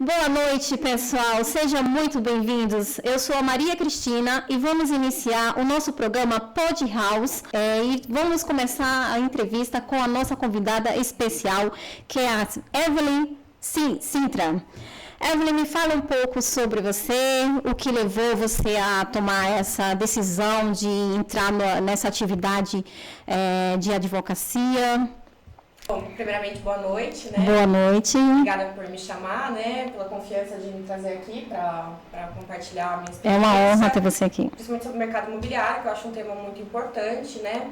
Boa noite, pessoal. Sejam muito bem-vindos. Eu sou a Maria Cristina e vamos iniciar o nosso programa Pod House. E vamos começar a entrevista com a nossa convidada especial, que é a Evelyn Sintra. Evelyn, me fala um pouco sobre você, o que levou você a tomar essa decisão de entrar nessa atividade de advocacia. Bom, primeiramente, boa noite, né? Boa noite. Obrigada por me chamar, né? Pela confiança de me trazer aqui para compartilhar a minha experiência. É uma honra ter você aqui. Principalmente sobre o mercado imobiliário, que eu acho um tema muito importante, né?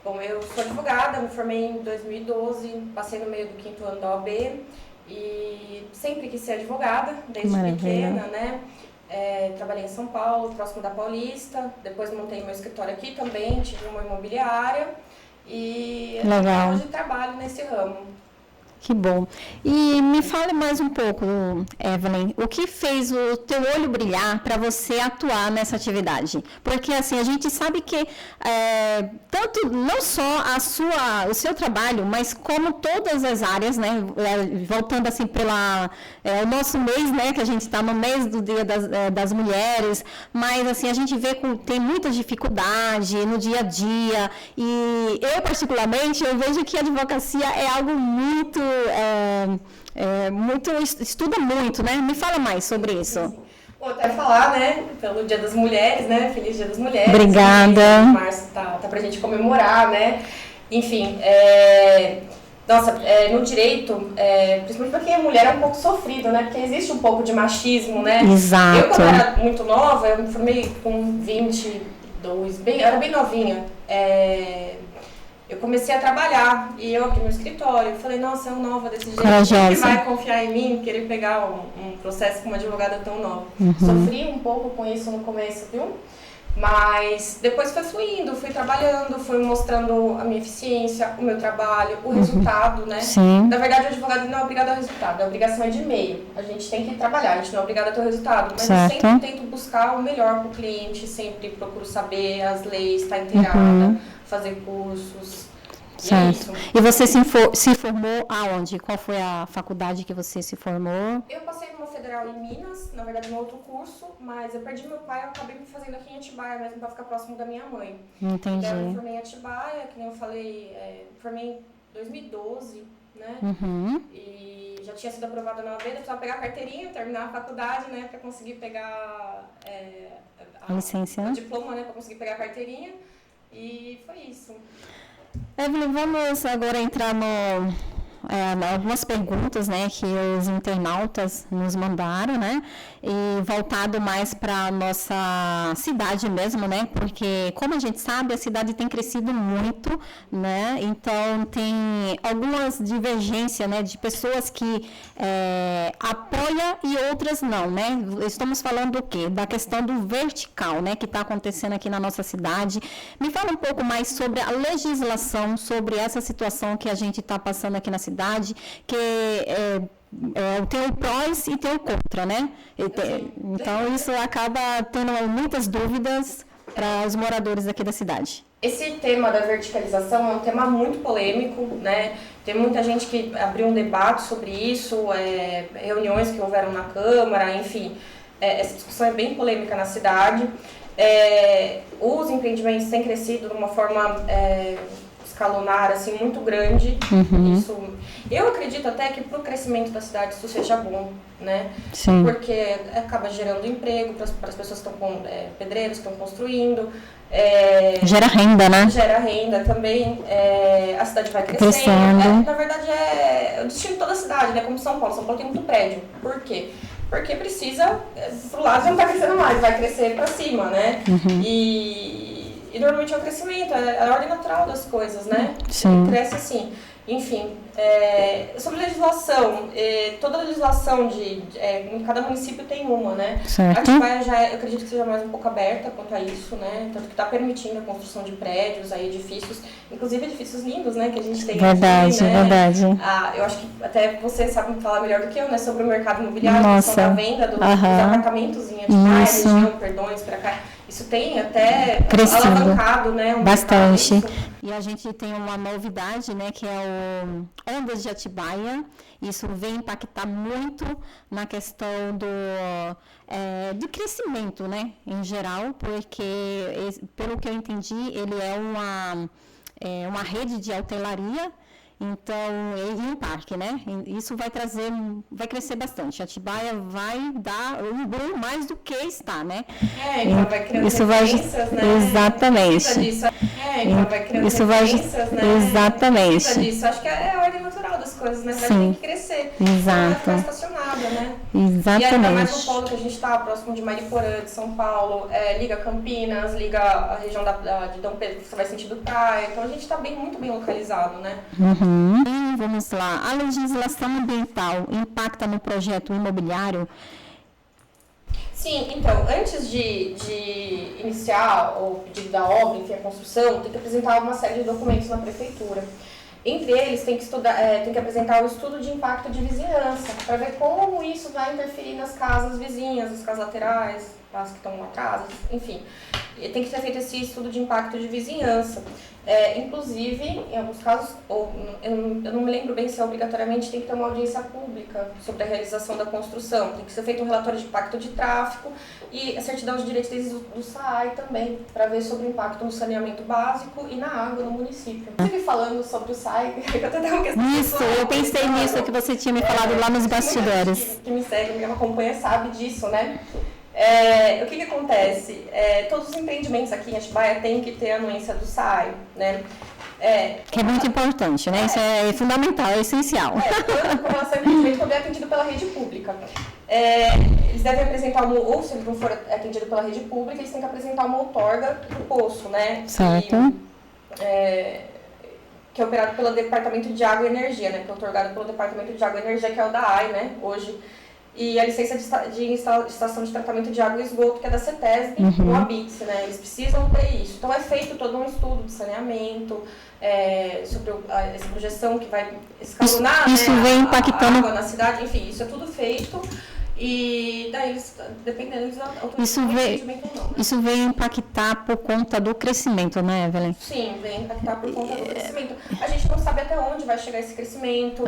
Bom, eu sou advogada, me formei em 2012, passei no meio do 5º ano da OAB e sempre quis ser advogada, desde pequena, né? Trabalhei em São Paulo, próximo da Paulista, depois montei meu escritório aqui também, tive uma imobiliária. E legal. Hoje trabalho nesse ramo. Que bom. E me fale mais um pouco, Evelyn, o que fez o teu olho brilhar para você atuar nessa atividade? Porque, assim, a gente sabe que tanto, não só o seu trabalho, mas como todas as áreas, né, voltando assim o nosso mês, né, que a gente está no mês do Dia das Mulheres, mas, assim, a gente vê que tem muita dificuldade no dia a dia, e eu, particularmente, eu vejo que a advocacia é algo muito estuda muito, né? Me fala mais sobre isso. Vou até falar, né, pelo Dia das Mulheres, né? Feliz Dia das Mulheres. Obrigada. Em março tá pra gente comemorar, né? Enfim, no direito, principalmente para quem é mulher, é um pouco sofrido, né? Porque existe um pouco de machismo, né? Exato. Eu, quando era muito nova, eu me formei com 22, eu era bem novinha. Eu comecei a trabalhar e eu aqui no escritório, falei, nossa, eu nova desse jeito, quem vai confiar em mim, querer pegar um processo com uma advogada tão nova. Sofri um pouco com isso no começo, viu? Mas depois foi fluindo, fui trabalhando, fui mostrando a minha eficiência, o meu trabalho, o resultado, né? Sim. Na verdade, o advogado não é obrigado ao resultado, a obrigação é de meio. A gente tem que trabalhar, a gente não é obrigado a ter o resultado, mas certo. Eu sempre tento buscar o melhor para o cliente, sempre procuro saber as leis, estar inteirada, fazer cursos. Certo. E você se formou aonde? Qual foi a faculdade que você se formou? Eu passei numa federal em Minas, na verdade num outro curso, mas eu perdi meu pai, eu acabei me fazendo aqui em Atibaia, mesmo para ficar próximo da minha mãe. Entendi. Então, eu me formei em Atibaia, que nem eu falei, formei em 2012, né? E já tinha sido aprovada na OAB, eu precisava pegar a carteirinha, terminar a faculdade, né, para conseguir pegar a licença, o diploma, né, para conseguir pegar a carteirinha, e foi isso. Evelyn, vamos agora entrar algumas perguntas, né, que os internautas nos mandaram, né, e voltado mais para a nossa cidade mesmo, né, porque, como a gente sabe, a cidade tem crescido muito, né, então tem algumas divergências, né, de pessoas que apoiam e outras não, né, estamos falando do quê? Da questão do vertical, né, que está acontecendo aqui na nossa cidade. Me fala um pouco mais sobre a legislação, sobre essa situação que a gente está passando aqui na cidade, que tem o prós e tem o contra, né? Então, isso acaba tendo muitas dúvidas para os moradores aqui da cidade. Esse tema da verticalização é um tema muito polêmico, né? Tem muita gente que abriu um debate sobre isso, reuniões que houveram na Câmara, enfim. Essa discussão é bem polêmica na cidade. Os empreendimentos têm crescido de uma forma escalonar, assim, muito grande. Isso, eu acredito até que para o crescimento da cidade isso seja bom, né? Sim. Porque acaba gerando emprego para as pessoas que estão pedreiros, que estão construindo. Gera renda, né? Gera renda também. A cidade vai crescendo. Na verdade, é o destino de toda a cidade, né? Como São Paulo. São Paulo tem muito prédio. Por quê? Porque precisa, pro lado não está crescendo mais, vai crescer para cima, né? E normalmente é o crescimento, é a ordem natural das coisas, né? Sim. Cresce assim. Enfim, sobre legislação, toda a legislação em cada município tem uma, né? Certo. A Atibaia eu acredito que seja mais um pouco aberta quanto a isso, né? Tanto que está permitindo a construção de prédios, edifícios, inclusive edifícios lindos, né? Que a gente tem verdade, aqui, né? Verdade. Eu acho que até você sabe me falar melhor do que eu, né? Sobre o mercado imobiliário, Nossa. a venda dos apartamentos em Atibaia, região, perdões, para cá. Isso tem até crescido alavancado, né? bastante. E a gente tem uma novidade, né, que é o Ondas de Atibaia. Isso vem impactar muito na questão do crescimento, né, em geral, porque, pelo que eu entendi, ele é uma rede de hotelaria. Então, e um parque, né? Isso vai crescer bastante. Atibaia vai dar um boom mais do que está, né? Então vai criando isso vai, né? exatamente. Disso. Então vai criando isso vai, né? Exatamente. Disso. Acho que é a ordem natural das coisas, né? Vai ter que crescer. Exato. Não vai ficar estacionada, né? Exatamente. E ainda mais no polo que a gente está, próximo de Mariporã, de São Paulo, liga Campinas, liga a região de Dom Pedro, que você vai sentido praia. Então a gente está muito bem localizado, né? E vamos lá, a legislação ambiental impacta no projeto imobiliário? Sim, então, antes de iniciar o pedido da obra, enfim, a construção, tem que apresentar uma série de documentos na prefeitura. Entre eles, tem que apresentar o estudo de impacto de vizinhança, para ver como isso vai interferir nas casas vizinhas, nas casas laterais, as que estão atrás, enfim. E tem que ser feito esse estudo de impacto de vizinhança. Inclusive, em alguns casos, eu não me lembro bem se obrigatoriamente tem que ter uma audiência pública sobre a realização da construção. Tem que ser feito um relatório de impacto de tráfego e a certidão de diretrizes do SAAI também, para ver sobre o impacto no saneamento básico e na água no município. Inclusive, falando sobre o SAAI, eu até uma questão Isso, eu pensei nisso que você tinha me falado lá nos bastidores. Que me segue, me acompanha, sabe disso, né? O que acontece? Todos os empreendimentos aqui em Atibaia têm que ter a anuência do SAAI, né? Que é muito importante, né? Isso é fundamental, é essencial. Com relação ao empreendimento, quando é atendido pela rede pública. Eles devem apresentar, ou se ele não for atendido pela rede pública, eles têm que apresentar uma outorga do poço, né? Certo. Que é operado pelo Departamento de Água e Energia, né? Que é otorgado pelo Departamento de Água e Energia, que é o da AI, né? Hoje. E a licença de estação de tratamento de água e esgoto, que é da CETESB, o ABITS, né? Eles precisam ter isso. Então, é feito todo um estudo de saneamento, sobre essa projeção que vai escalonar, isso né, vem impactando a água na cidade. Enfim, isso é tudo feito. E daí, dependendo, eles autorizam o investimento ou não. Né? Isso vem impactar por conta do crescimento, né, Evelyn? Sim, vem impactar por conta do crescimento. A gente não sabe até onde vai chegar esse crescimento,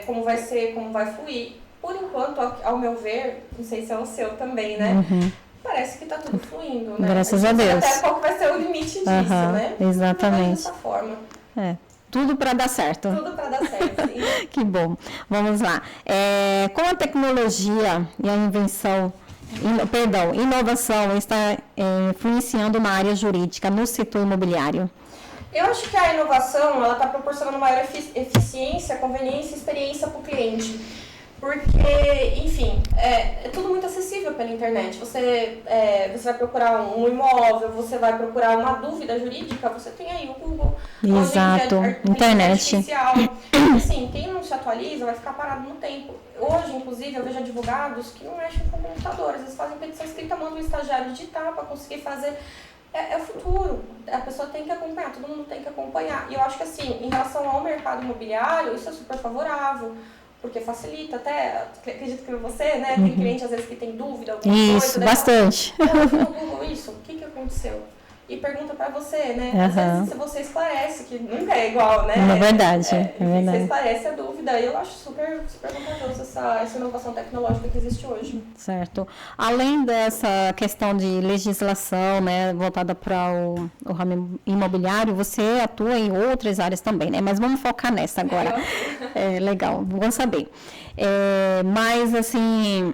como vai ser, como vai fluir. Por enquanto, ao meu ver, não sei se é o seu também, né? Parece que está tudo fluindo, né? Graças a Deus. Até qual vai ser o limite disso, né? Exatamente. Dessa forma. Tudo para dar certo. Tudo para dar certo, sim. Que bom. Vamos lá. Com a tecnologia e a inovação está influenciando na área jurídica, no setor imobiliário? Eu acho que a inovação ela está proporcionando maior eficiência, conveniência e experiência para o cliente. Porque, enfim, é tudo muito acessível pela internet. Você vai procurar um imóvel, você vai procurar uma dúvida jurídica, você tem aí o Google. Exato, internet. Assim, quem não se atualiza vai ficar parado no tempo. Hoje, inclusive, eu vejo advogados que não mexem com computadores. Eles fazem petição escrita, mandam um estagiário digitar para conseguir fazer. É o futuro. A pessoa tem que acompanhar, todo mundo tem que acompanhar. E eu acho que, assim, em relação ao mercado imobiliário, isso é super favorável. Porque facilita até, acredito que você, né, tem cliente às vezes que tem dúvida, alguma coisa. Isso, bastante. No Google isso, o que aconteceu? E pergunta pra você, né? Às vezes você esclarece, que nunca é igual, né? É verdade, é verdade. Você esclarece a dúvida. E eu acho super, super vantajoso essa inovação tecnológica que existe hoje. Certo. Além dessa questão de legislação, né, voltada para o ramo imobiliário, você atua em outras áreas também, né? Mas vamos focar nessa agora. Legal, bom saber. Mas, assim,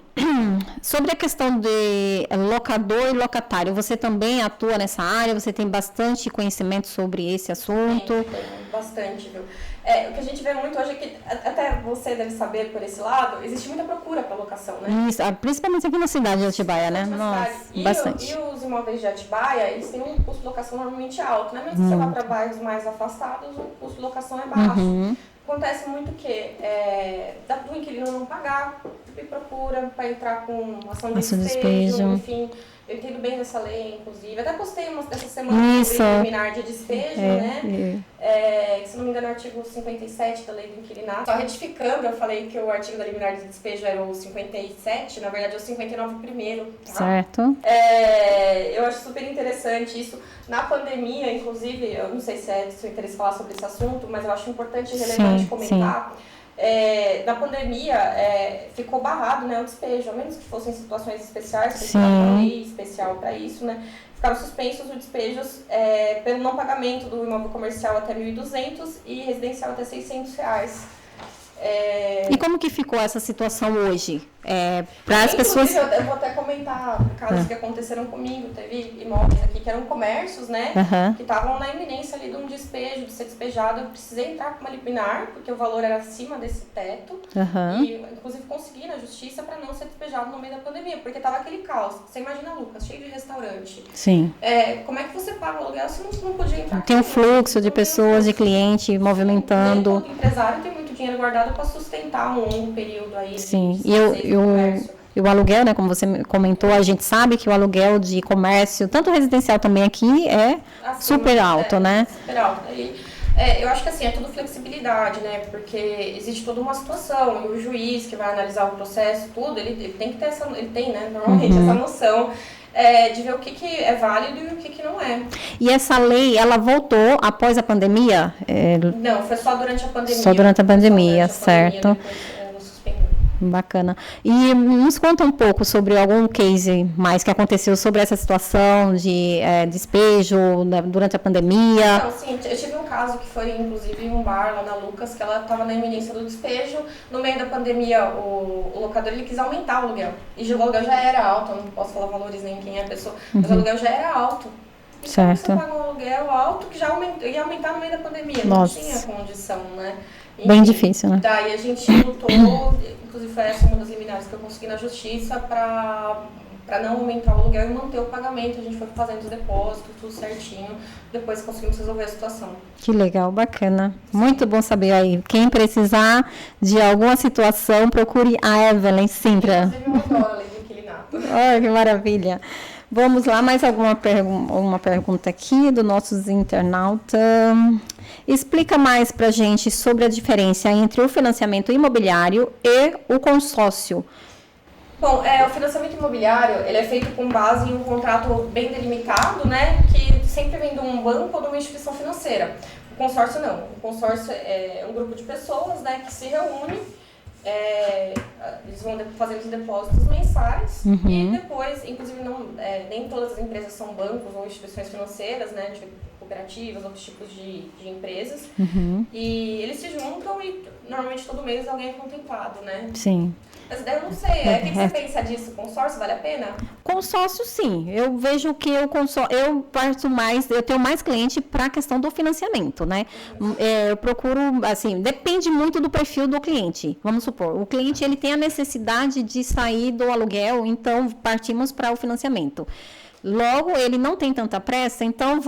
sobre a questão de locador e locatário, você também atua nessa área? Você tem bastante conhecimento sobre esse assunto? Tem bastante, viu? O que a gente vê muito hoje é que, até você deve saber por esse lado, existe muita procura para locação, né? Isso, principalmente aqui na cidade de Atibaia, né? Nossa, bastante. E os imóveis de Atibaia, eles têm um custo de locação normalmente alto, né? Mesmo se você vai para bairros mais afastados, o custo de locação é baixo. Acontece muito que do inquilino não pagar e procura para entrar com ação de despejo, enfim. Eu entendo bem dessa lei, inclusive. Até postei essa semana sobre liminar de despejo, né? Que, se não me engano, é o artigo 57 da lei do inquilinato. Só retificando, eu falei que o artigo da liminar de despejo era o 57, na verdade é o 59 primeiro. Tá? Certo. Eu acho super interessante isso. Na pandemia, inclusive, eu não sei se é do seu interesse falar sobre esse assunto, mas eu acho importante e relevante comentar. Na pandemia, ficou barrado, né, o despejo, a menos que fossem situações especiais, que uma lei especial para isso, né, ficaram suspensos os despejos pelo não pagamento do imóvel comercial até R$ 1.200 e residencial até R$ 600. E como que ficou essa situação hoje? Para as pessoas... Eu vou até comentar casos que aconteceram comigo. Teve imóveis aqui que eram comércios, né? Que estavam na iminência ali de um despejo, de ser despejado. Eu precisei entrar com uma liminar, porque o valor era acima desse teto. E, inclusive, consegui na justiça para não ser despejado no meio da pandemia, porque estava aquele caos. Você imagina, Lucas, cheio de restaurante. Sim. Como é que você paga o aluguel se não podia entrar? Tem um fluxo de pessoas, de cliente movimentando. O empresário tem muito dinheiro guardado para sustentar um longo período aí. Sim, e o aluguel, né, como você comentou, a gente sabe que o aluguel de comércio, tanto residencial também aqui, super alto, né? Super alto. Eu acho que assim, é tudo flexibilidade, né? Porque existe toda uma situação e o juiz que vai analisar o processo, tudo, ele tem que ter normalmente essa noção. De ver o que é válido e o que não é. E essa lei, ela voltou após a pandemia? Não, foi só durante a pandemia. Só durante a pandemia, certo. Depois, suspendeu. Bacana. E nos conta um pouco sobre algum case mais que aconteceu sobre essa situação de despejo durante a pandemia. Não, sim, eu tive um caso que foi, inclusive, em um bar lá na Lucas, que ela estava na iminência do despejo. No meio da pandemia, o locador ele quis aumentar o aluguel. E o aluguel já era alto, eu não posso falar valores nem quem é a pessoa, mas o aluguel já era alto. E certo. Você paga um aluguel alto que já ia aumentar no meio da pandemia. Nossa. Não tinha condição, né? Bem difícil, né? Daí a gente lutou, inclusive foi essa uma das liminares que eu consegui na justiça para não aumentar o aluguel e manter o pagamento. A gente foi fazendo os depósitos, tudo certinho, depois conseguimos resolver a situação. Que legal, bacana. Muito bom saber aí. Quem precisar de alguma situação, procure a Evelyn Sintra. Inclusive, eu adoro a lei do inquilinato. Oh, que maravilha. Vamos lá, mais uma pergunta aqui dos nossos internautas. Explica mais para a gente sobre a diferença entre o financiamento imobiliário e o consórcio. Bom, o financiamento imobiliário, ele é feito com base em um contrato bem delimitado, né, que sempre vem de um banco ou de uma instituição financeira. O consórcio não. O consórcio é um grupo de pessoas, né, que se reúne, eles vão fazendo os depósitos mensais e depois, inclusive, nem todas as empresas são bancos ou instituições financeiras, né, de cooperativas, outros tipos de empresas, e eles se juntam e normalmente todo mês alguém é contemplado, né? Sim. Mas daí eu não sei, o que você pensa disso? Consórcio vale a pena? Consórcio, sim. Eu vejo que eu tenho mais cliente para a questão do financiamento, né? Eu procuro, assim, depende muito do perfil do cliente. Vamos supor, o cliente ele tem a necessidade de sair do aluguel, então partimos para o financiamento. Logo, ele não tem tanta pressa, então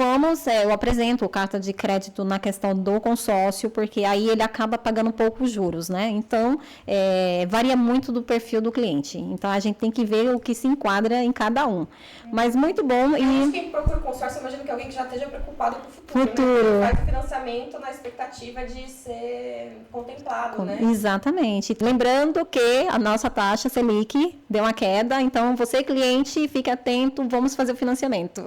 eu apresento carta de crédito na questão do consórcio, porque aí ele acaba pagando poucos juros, né? Então, varia muito do perfil do cliente. Então, a gente tem que ver o que se enquadra em cada um. Mas muito bom. Acho que quem procura consórcio, imagino que alguém que já esteja preocupado com o futuro. Né? Faz o financiamento na expectativa de ser contemplado, né? Exatamente. Lembrando que a nossa taxa Selic deu uma queda, então você, cliente, fique atento, vamos fazer o financiamento.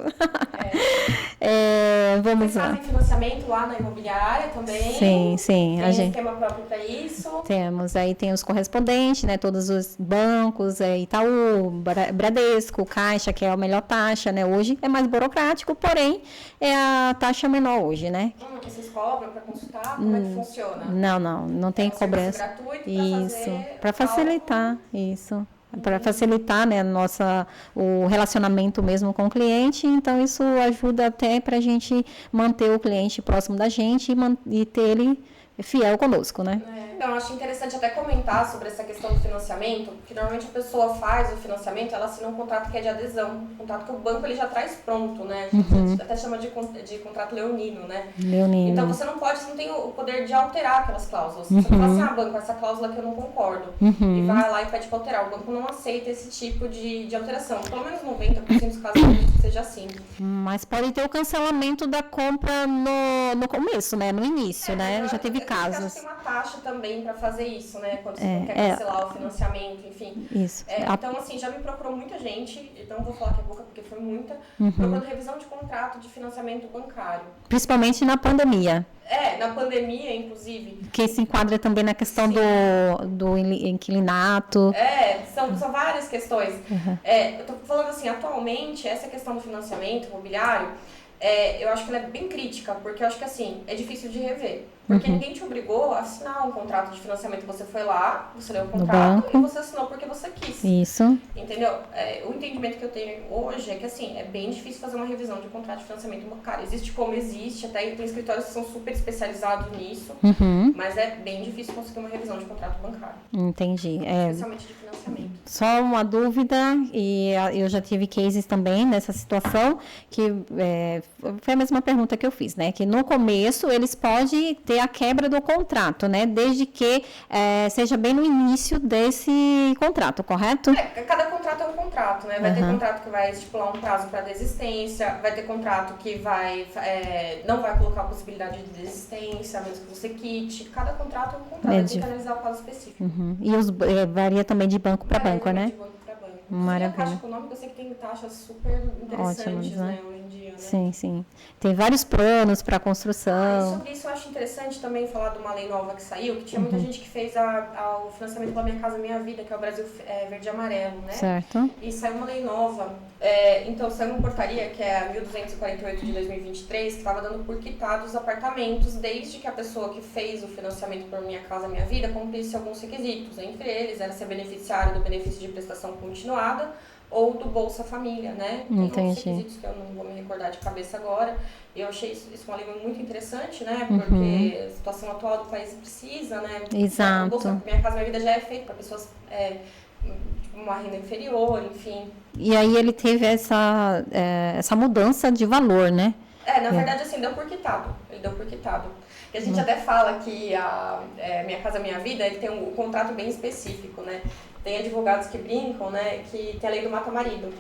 Vamos lá. Vocês fazem financiamento lá na imobiliária também? Sim. Tem esquema próprio para isso? Temos. Aí tem os correspondentes, né? Todos os bancos, Itaú, Bradesco, Caixa, que é a melhor taxa, né? Hoje é mais burocrático, porém é a taxa menor hoje, né? Vocês cobram para consultar? Como é que funciona? Não tem cobrança. Gratuito para facilitar, isso. Para facilitar, né, o relacionamento mesmo com o cliente, então isso ajuda até para a gente manter o cliente próximo da gente e ter ele fiel conosco, né? Então, eu acho interessante até comentar sobre essa questão do financiamento, porque normalmente a pessoa faz o financiamento, ela assina um contrato que é de adesão, um contrato que o banco ele já traz pronto, né? A gente até chama de contrato leonino, né? Leonino. Então, você não tem o poder de alterar aquelas cláusulas. Você fala assim, banco, essa cláusula que eu não concordo. E vai lá e pede para alterar. O banco não aceita esse tipo de alteração. Pelo menos 90% dos casos seja assim. Mas pode ter o cancelamento da compra no começo, né? No início, né? Já teve casos. Tem uma taxa também para fazer isso, né? Quando você não quer cancelar o financiamento, enfim. Isso. Então, assim, já me procurou muita gente, então vou falar que é pouca porque foi muita, procurando revisão de contrato de financiamento bancário. Principalmente na pandemia. Na pandemia, inclusive. Que se enquadra também na questão do inquilinato. São várias questões. Eu tô falando assim, atualmente, essa questão do financiamento imobiliário, eu acho que ela é bem crítica, porque eu acho que assim, é difícil de rever. Porque ninguém te obrigou a assinar um contrato de financiamento. Você foi lá, você leu o contrato e você assinou porque você quis. Isso. Entendeu? O entendimento que eu tenho hoje é que assim, é bem difícil fazer uma revisão de contrato de financiamento bancário. Existe como existe, até tem escritórios que são super especializados nisso, mas é bem difícil conseguir uma revisão de contrato bancário. Entendi. Especialmente de financiamento. Só uma dúvida, e eu já tive cases também nessa situação, que foi a mesma pergunta que eu fiz, né? Que no começo eles podem ter a quebra do contrato, né? Desde que seja bem no início desse contrato, correto? Cada contrato é um contrato, né? Vai ter contrato que vai estipular um prazo para desistência, vai ter contrato que não vai colocar a possibilidade de desistência, a menos que você quite. Cada contrato é um contrato, tem que analisar o caso específico. E varia também de banco para banco, né? De banco para banco. Maravilha. A Caixa Econômica, eu sei que tem taxas super interessantes, ótimas, né? Hoje em dia, né? Sim. Tem vários planos para construção. Sobre isso eu acho interessante também falar de uma lei nova que saiu, que tinha muita gente que fez o financiamento pela Minha Casa Minha Vida, que é o Brasil Verde e Amarelo, né? Certo. E saiu uma lei nova. Então, saiu uma portaria, que é a 1248 de 2023, que estava dando por quitados os apartamentos, desde que a pessoa que fez o financiamento por Minha Casa Minha Vida cumprisse alguns requisitos. Entre eles, era ser beneficiário do benefício de prestação continuada ou do Bolsa Família, né? Tem alguns requisitos que eu não vou me recordar de cabeça agora. Eu achei isso uma lei muito interessante, né? Porque a situação atual do país precisa, né? Exato. O Bolsa Minha Casa Minha Vida já é feito para pessoas com uma renda inferior, enfim. E aí ele teve essa mudança de valor, né? Na verdade, assim, deu por quitado. Ele deu por quitado. E a gente até fala que a Minha Casa Minha Vida, ele tem um contrato bem específico, né? Tem advogados que brincam, né, que tem a lei do mata-marido.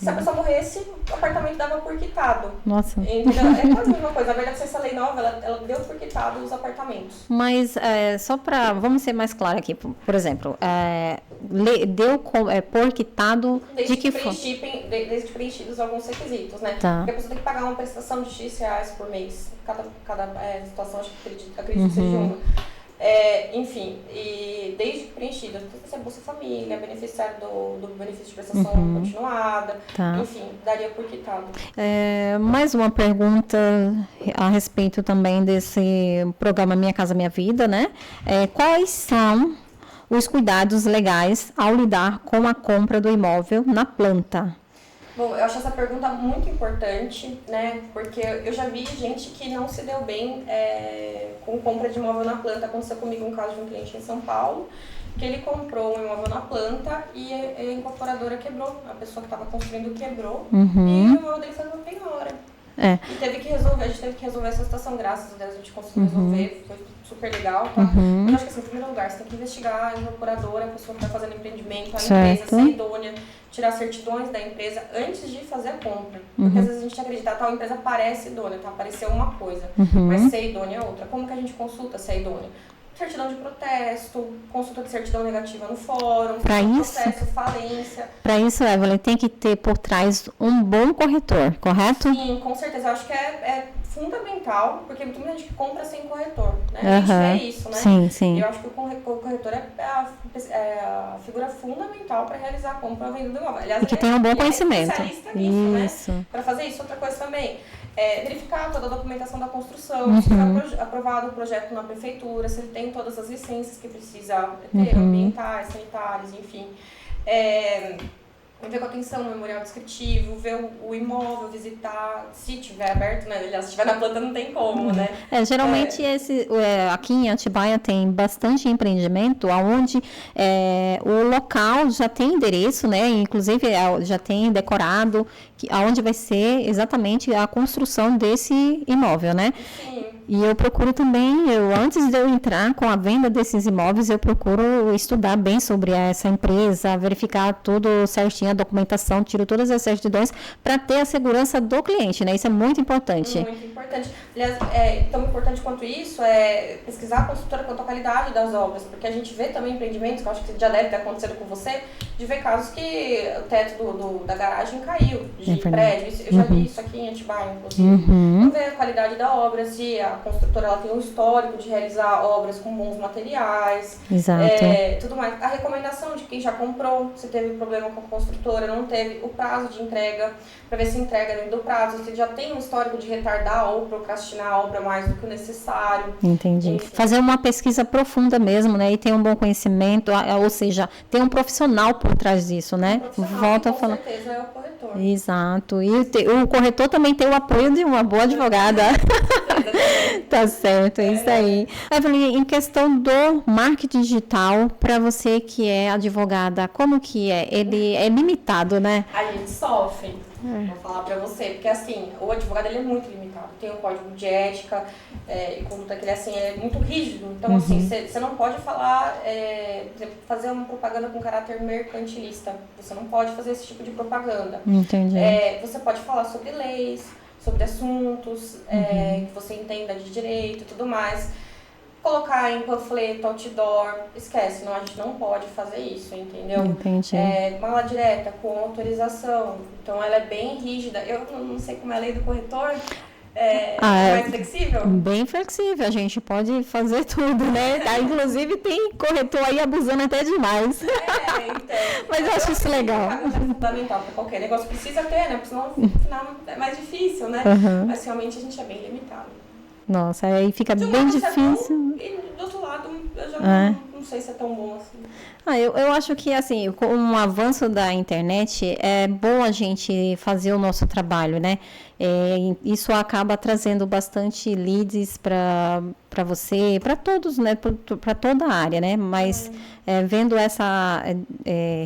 Se a pessoa morresse, o apartamento dava por quitado. Nossa. Entendeu? É quase a mesma coisa. Na verdade, essa lei nova, ela deu por quitado os apartamentos. Mas, só para... Vamos ser mais claros aqui. Por exemplo, deu por quitado de que forma? Desde preenchidos alguns requisitos, né? Tá. Porque a pessoa tem que pagar uma prestação de X por mês. Cada situação, acredito que seja uma. Enfim, e desde que preenchido, tem que ser Bolsa Família, beneficiário do benefício de prestação continuada, enfim, daria por quitado. Mais uma pergunta a respeito também desse programa Minha Casa Minha Vida, né? Quais são os cuidados legais ao lidar com a compra do imóvel na planta? Bom, eu acho essa pergunta muito importante, né? Porque eu já vi gente que não se deu bem com compra de imóvel na planta. Aconteceu comigo um caso de um cliente em São Paulo, que ele comprou um imóvel na planta e a incorporadora quebrou. A pessoa que estava construindo quebrou e o imóvel dele saiu bem na hora. E teve que resolver, a gente teve que resolver essa situação, graças a Deus a gente conseguiu resolver, foi super legal, tá? Eu acho que assim, em primeiro lugar, você tem que investigar a incorporadora, a pessoa que está fazendo empreendimento, a empresa, ser idônea, tirar certidões da empresa antes de fazer a compra. Porque às vezes a gente acredita, tal empresa parece idônea, tá? Pareceu uma coisa, mas ser idônea é outra. Como que a gente consulta se é idônea? Certidão de protesto, consulta de certidão negativa no fórum, processo, falência. Para isso, Evelyn, tem que ter por trás um bom corretor, correto? Sim, com certeza. Eu acho que é fundamental, porque muita gente que compra sem corretor, né? A gente vê isso, né? Sim. E eu acho que o corretor é a figura fundamental para realizar a compra ou a venda do imóvel. Aliás, e que tem um bom conhecimento. Especialista nisso, né? Para fazer isso, outra coisa também. Verificar toda a documentação da construção, se foi aprovado o projeto na prefeitura, se ele tem todas as licenças que precisa ter, ambientais, sanitárias, enfim. Ver com atenção no memorial descritivo, ver o imóvel, visitar, se tiver aberto, né? Aliás, se estiver na planta não tem como, né? Geralmente aqui em Atibaia tem bastante empreendimento onde o local já tem endereço, né? Inclusive já tem decorado aonde vai ser exatamente a construção desse imóvel, né? Sim. E eu procuro também, antes de eu entrar com a venda desses imóveis, eu procuro estudar bem sobre essa empresa, verificar tudo certinho, a documentação, tiro todas as certidões para ter a segurança do cliente, né? Isso é muito importante. Muito importante. Aliás, tão importante quanto isso é pesquisar a construtora quanto à qualidade das obras, porque a gente vê também empreendimentos, que eu acho que já deve ter acontecido com você, de ver casos que o teto da garagem caiu de prédio. Eu já vi isso aqui em Atibaia, inclusive. Então, ver a qualidade da obra, se a construtora ela tem um histórico de realizar obras com bons materiais. Exato. Tudo mais. A recomendação de quem já comprou, se teve problema com a construtora, não teve, o prazo de entrega, para ver se entrega dentro do prazo, se já tem um histórico de retardar ou procrastinar a obra mais do que o necessário. Entendi. Enfim. Fazer uma pesquisa profunda mesmo, né? E ter um bom conhecimento, ou seja, ter um profissional por trás disso, né? Volta a falar. Com certeza é o corretor. Exato. E o corretor também tem o apoio de uma boa advogada. Tá certo, é isso aí. Evelyn, em questão do marketing digital, para você que é advogada, como que é? Ele é limitado, né? A gente sofre. Vou falar pra você, porque assim, o advogado ele é muito limitado. Tem um código de ética e conduta que ele assim, é muito rígido. Então, assim, você não pode falar, por exemplo, fazer uma propaganda com caráter mercantilista. Você não pode fazer esse tipo de propaganda. Entendi. Você pode falar sobre leis, sobre assuntos que você entenda de direito e tudo mais. Colocar em panfleto, outdoor, esquece, não, a gente não pode fazer isso, entendeu? Entendi. Mala direta, com autorização, então ela é bem rígida. Eu não sei como é a lei do corretor, mais flexível? Bem flexível, a gente pode fazer tudo, né? Inclusive tem corretor aí abusando até demais. Então. Mas eu acho isso legal. É fundamental para qualquer negócio, precisa ter, né? Porque senão no final é mais difícil, né? Mas realmente a gente é bem limitado. Nossa, aí fica bem difícil. E do outro lado, eu já não sei se é tão bom assim. Eu acho que, assim, com o avanço da internet, é bom a gente fazer o nosso trabalho, né? Isso acaba trazendo bastante leads para você, para todos, né? Para toda a área, né? Mas vendo essa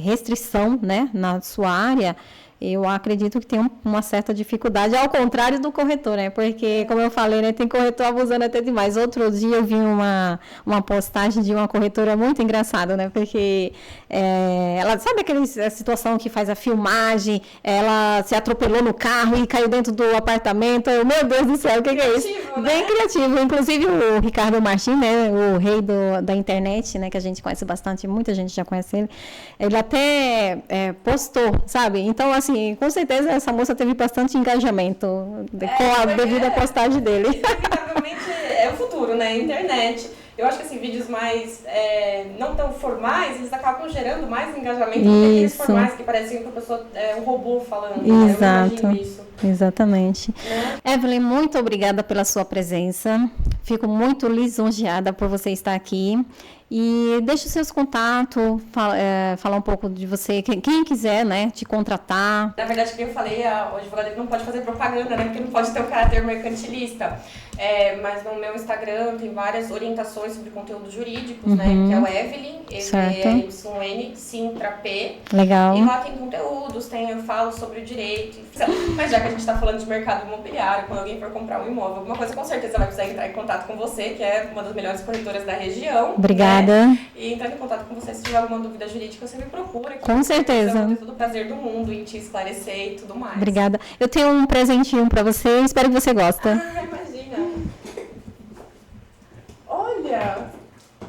restrição, né, na sua área, eu acredito que tem uma certa dificuldade, ao contrário do corretor, né? Porque, como eu falei, né, tem corretor abusando até demais. Outro dia eu vi uma postagem de uma corretora muito engraçada, né? Porque ela, sabe aquela situação que faz a filmagem, ela se atropelou no carro e caiu dentro do apartamento. Meu Deus do céu, o que é isso? Né? Bem criativo. Inclusive o Ricardo Martins, né, o rei da internet, né, que a gente conhece bastante, muita gente já conhece ele, ele até postou, sabe? Então, assim, com certeza essa moça teve bastante engajamento com a devida postagem dele. Inevitavelmente é o futuro, né? A internet. Eu acho que assim, vídeos mais não tão formais, eles acabam gerando mais engajamento do que aqueles formais que pareciam que a pessoa é um robô falando. Exato. Eu imagino isso. Exatamente. Evelyn, muito obrigada pela sua presença. Fico muito lisonjeada por você estar aqui. E deixe os seus contatos, falar um pouco de você, quem quiser, né, te contratar. Na verdade, como eu falei, o advogado não pode fazer propaganda, né, porque não pode ter um caráter mercantilista. Mas no meu Instagram tem várias orientações sobre conteúdos jurídicos, né, que é o Evelyn, EVLYN, Sintra P. Legal. E lá tem conteúdos, eu falo sobre o direito. Mas já que a gente está falando de mercado imobiliário, quando alguém for comprar um imóvel, alguma coisa, com certeza vai precisar entrar em contato com você, que é uma das melhores corretoras da região. Obrigada. E entrar em contato com você, se tiver alguma dúvida jurídica, você me procura. Com certeza. Eu vou ter todo o prazer do mundo em te esclarecer e tudo mais. Obrigada. Eu tenho um presentinho para você, espero que você goste. Imagina. Olha!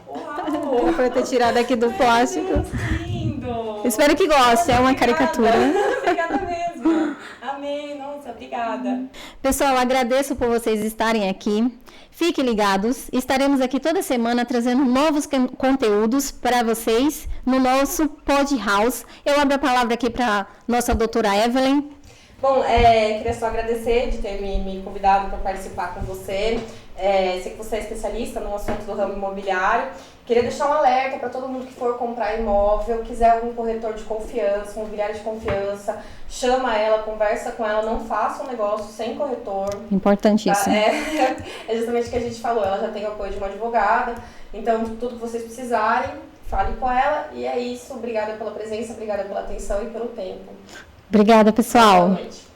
Uau! Foi ter tirado aqui do plástico. Deus, que lindo! Espero que goste, é uma caricatura. Obrigada mesmo. Amei, nossa, obrigada. Pessoal, agradeço por vocês estarem aqui. Fiquem ligados, estaremos aqui toda semana trazendo novos conteúdos para vocês no nosso Pod House. Eu abro a palavra aqui para nossa doutora Evelyn. Bom, queria só agradecer de ter me convidado para participar com você. Sei que você é especialista no assunto do ramo imobiliário. Queria deixar um alerta para todo mundo que for comprar imóvel, quiser algum corretor de confiança, um imobiliário de confiança, chama ela, conversa com ela, não faça um negócio sem corretor. Importantíssimo. Tá? É justamente o que a gente falou, ela já tem o apoio de uma advogada, então tudo que vocês precisarem, fale com ela e é isso. Obrigada pela presença, obrigada pela atenção e pelo tempo. Obrigada, pessoal. Boa noite.